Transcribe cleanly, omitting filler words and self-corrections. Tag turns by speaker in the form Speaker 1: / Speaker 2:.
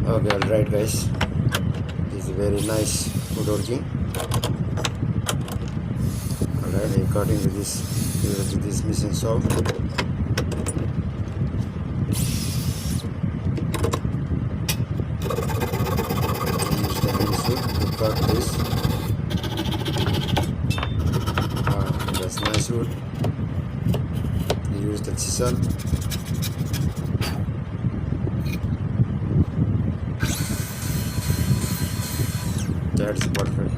Speaker 1: Okay, alright guys, this is very nice woodworking. Alright, I'm cutting with this machine saw. Use the pencil to cut this. That's nice wood. Use the chisel. That's perfect.